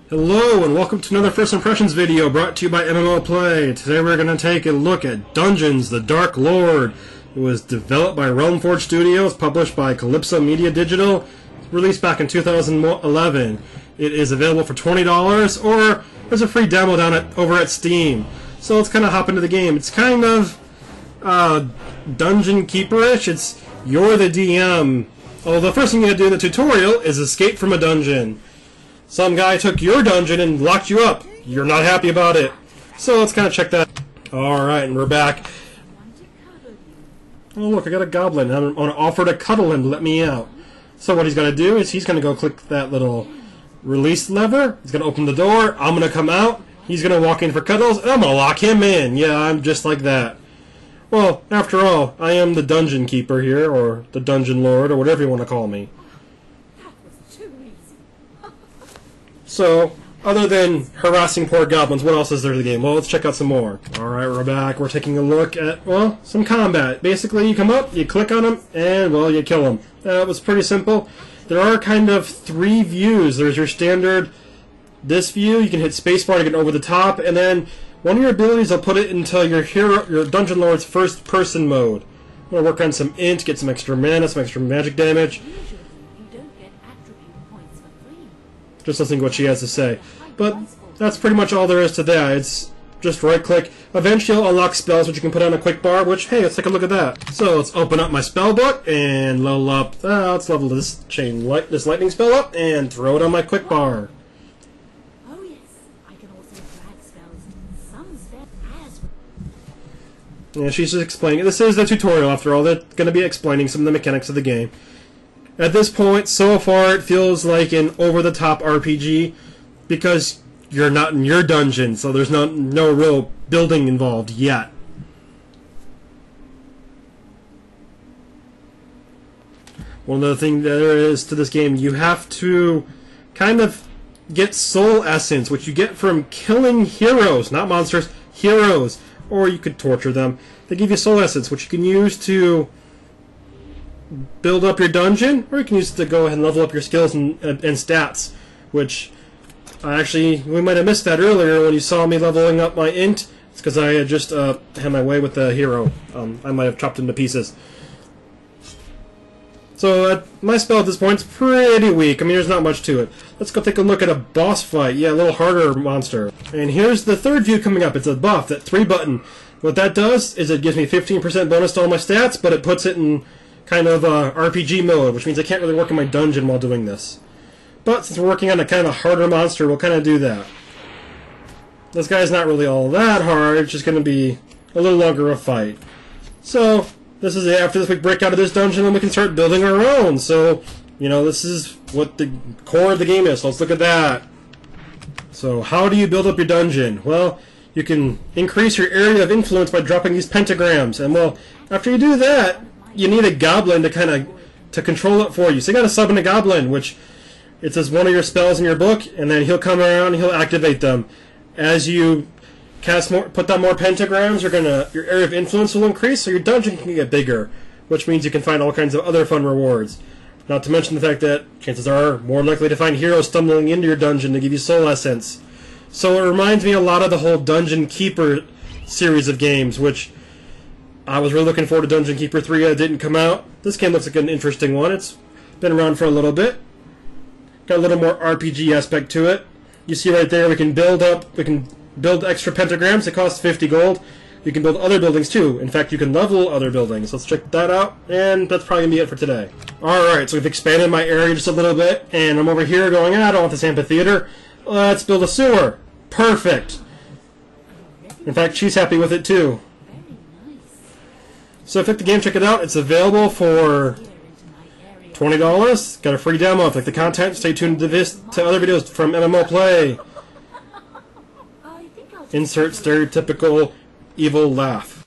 Hello and welcome to another First Impressions video brought to you by MMO Play. Today we're going to take a look at Dungeons: The Dark Lord. It was developed by RealmForge Studios, published by Kalypso Media Digital, released back in 2011. It is available for $20 or there's a free demo over at Steam. So let's kind of hop into the game. It's kind of Dungeon Keeper-ish. It's you're the DM. Although the first thing you have to do in the tutorial is escape from a dungeon. Some guy took your dungeon and locked you up. You're not happy about it. So let's kind of check that. Alright, and we're back. Oh look, I got a goblin. I'm going to offer to cuddle him to let me out. So what he's going to do is he's going to go click that little release lever. He's going to open the door. I'm going to come out. He's going to walk in for cuddles, and I'm going to lock him in. Yeah, I'm just like that. Well, after all, I am the dungeon keeper here, or the dungeon lord, or whatever you want to call me. So, other than harassing poor goblins, what else is there to the game? Well, let's check out some more. Alright, we're back. We're taking a look at, well, some combat. Basically, you come up, you click on them, and, well, you kill them. That was pretty simple. There are kind of three views. There's your standard, this view, you can hit spacebar to get over the top, and then one of your abilities will put it into your Dungeon Lord's first-person mode. I'm going to work on some int, get some extra mana, some extra magic damage. Just listening to what she has to say. But that's pretty much all there is to that. It's just right-click. Eventually you'll unlock spells which you can put on a quick bar, which, hey, let's take a look at that. So let's open up my spell book and level up. Let's level this lightning spell up and throw it on my quick bar. Oh yes, I can also drag spells. Some spells as Yeah, she's just explaining. This is the tutorial after all. They're going to be explaining some of the mechanics of the game. At this point, so far, it feels like an over-the-top RPG because you're not in your dungeon, so there's no real building involved yet. One of the things there is to this game, you have to kind of get soul essence, which you get from killing heroes, not monsters, heroes. Or you could torture them. They give you soul essence, which you can use to build up your dungeon, or you can use it to go ahead and level up your skills and stats, which we might have missed that earlier when you saw me leveling up my int. It's because I had just had my way with the hero. I might have chopped him to pieces. So my spell at this point is pretty weak. I mean, there's not much to it. Let's go take a look at a boss fight. Yeah, a little harder monster. And here's the third view coming up. It's a buff, that 3 button. What that does is it gives me 15% bonus to all my stats, but it puts it in kind of RPG mode, which means I can't really work in my dungeon while doing this. But since we're working on a kind of harder monster, we'll kind of do that. This guy's not really all that hard, it's just going to be a little longer of a fight. So, this is it. After this we break out of this dungeon, then we can start building our own. So, you know, this is what the core of the game is, so let's look at that. So, how do you build up your dungeon? Well, you can increase your area of influence by dropping these pentagrams. And, well, after you do that, you need a goblin to control it for you. So you got to summon a goblin, which it's as one of your spells in your book, and then he'll come around and he'll activate them. As you put down more pentagrams, your area of influence will increase, so your dungeon can get bigger, which means you can find all kinds of other fun rewards. Not to mention the fact that chances are more likely to find heroes stumbling into your dungeon to give you soul essence. So it reminds me a lot of the whole Dungeon Keeper series of games, which I was really looking forward to Dungeon Keeper 3. It didn't come out. This game looks like an interesting one. It's been around for a little bit. Got a little more RPG aspect to it. You see right there, we can build extra pentagrams. It costs 50 gold. You can build other buildings too. In fact, you can level other buildings. Let's check that out, and that's probably going to be it for today. Alright, so we've expanded my area just a little bit, and I'm over here going, I don't want this amphitheater. Let's build a sewer. Perfect. In fact, she's happy with it too. So if you like the game, check it out. It's available for $20. Got a free demo. If you like the content, stay tuned to other videos from MMO Play. Insert stereotypical evil laugh.